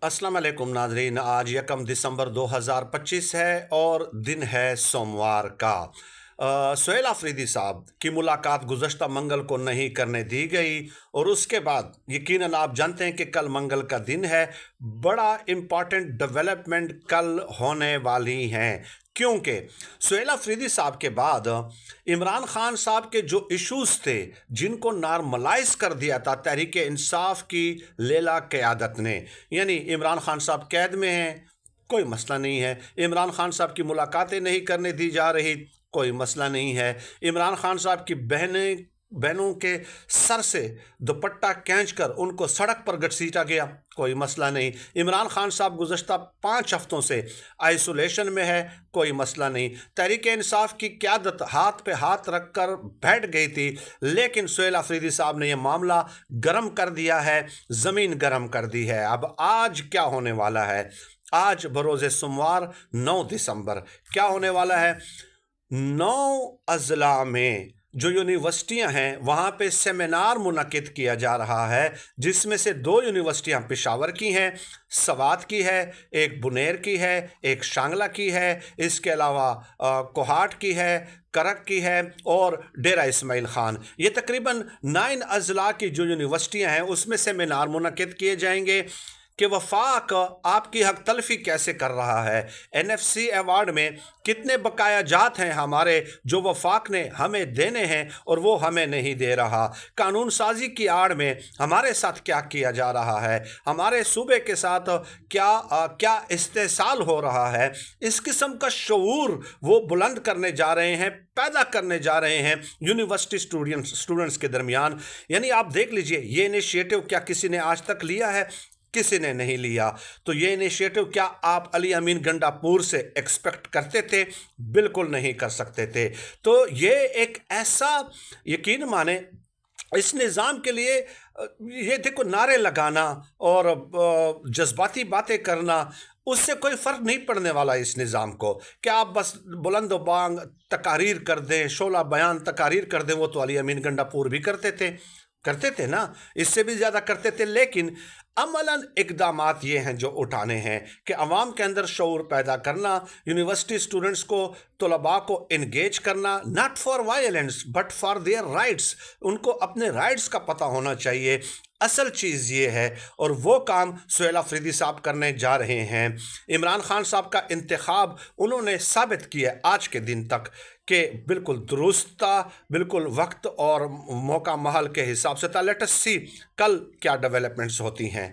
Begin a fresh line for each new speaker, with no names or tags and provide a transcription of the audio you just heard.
अस्सलाम वालेकुम नाजरीन। आज 1 दिसंबर 2025 है और दिन है सोमवार का। सुहेल आफरीदी साहब की मुलाकात गुज़श्ता मंगल को नहीं करने दी गई और उसके बाद यकीनन आप जानते हैं कि कल मंगल का दिन है। बड़ा इम्पॉर्टेंट डेवलपमेंट कल होने वाली हैं, क्योंकि सुहेल आफरीदी साहब के बाद इमरान खान साहब के जो इश्यूज थे, जिनको नॉर्मलाइज कर दिया था तहरीक इंसाफ की लेला क़यादत ने, यानी इमरान खान साहब कैद में हैं, कोई मसला नहीं है। इमरान खान साहब की मुलाकातें नहीं करने दी जा रही, कोई मसला नहीं है। इमरान खान साहब की बहनों के सर से दुपट्टा खींचकर उनको सड़क पर घसीटा गया, कोई मसला नहीं। इमरान खान साहब गुज़श्ता 5 हफ्तों से आइसोलेशन में है, कोई मसला नहीं। तहरीक इंसाफ की क़यादत हाथ पे हाथ रख कर बैठ गई थी, लेकिन सुहेल आफरीदी साहब ने यह मामला गर्म कर दिया है, ज़मीन गर्म कर दी है। अब आज क्या होने वाला है? आज बरोज़े सोमवार 9 दिसंबर क्या होने वाला है? 9 अजला में जो यूनिवर्सिटियां हैं वहाँ पे सेमिनार मुनक़िद किया जा रहा है, जिसमें से 2 यूनिवर्सिटियां पेशावर की हैं, सवात की है, एक बुनेर की है, एक शांगला की है, इसके अलावा कोहाट की है, करक की है और डेरा इस्माइल खान। ये तकरीबन 9 अजला की जो यूनिवर्सिटियां हैं उसमें सेमिनार मुनक़िद किए जाएंगे कि वफाक आपकी हक तलफी कैसे कर रहा है। NFC अवार्ड में कितने बकाया जात हैं हमारे जो वफाक ने हमें देने हैं और वो हमें नहीं दे रहा। कानून साजी की आड़ में हमारे साथ क्या किया जा रहा है, हमारे सूबे के साथ क्या इस्तेसाल हो रहा है। इस किस्म का शऊर वो बुलंद करने जा रहे हैं, पैदा करने जा रहे हैं यूनिवर्सिटी स्टूडेंट्स के दरमियान। यानी आप देख लीजिए, ये इनिशिएटिव क्या किसी ने आज तक लिया है? किसी ने नहीं लिया। तो ये इनिशिएटिव क्या आप अली अमीन गंडापुर से एक्सपेक्ट करते थे? बिल्कुल नहीं कर सकते थे। तो ये एक ऐसा, यकीन माने, इस निज़ाम के लिए ये देखो, नारे लगाना और जज्बाती बातें करना, उससे कोई फ़र्क नहीं पड़ने वाला इस निज़ाम को। क्या आप बस बुलंद बांग तकारीर कर दें, शोला बयान तकारीर कर दें? वो तो अली अमीन गंडापुर भी करते थे ना, इससे भी ज़्यादा करते थे। लेकिन अमलन इक़दामात ये हैं जो उठाने हैं कि अवाम के अंदर शऊर पैदा करना, यूनिवर्सिटी स्टूडेंट्स को, तलबा को इंगेज करना, not for violence but for their rights. उनको अपने राइट्स का पता होना चाहिए। असल चीज़ ये है और वो काम सुहेल आफरीदी साहब करने जा रहे हैं। इमरान खान साहब का इंतखाब उन्होंने साबित किया आज के दिन तक कि बिल्कुल दुरुस्त था, बिल्कुल वक्त और मौका महल के हिसाब से था। लेट अस सी कल क्या डेवलपमेंट्स होती हैं।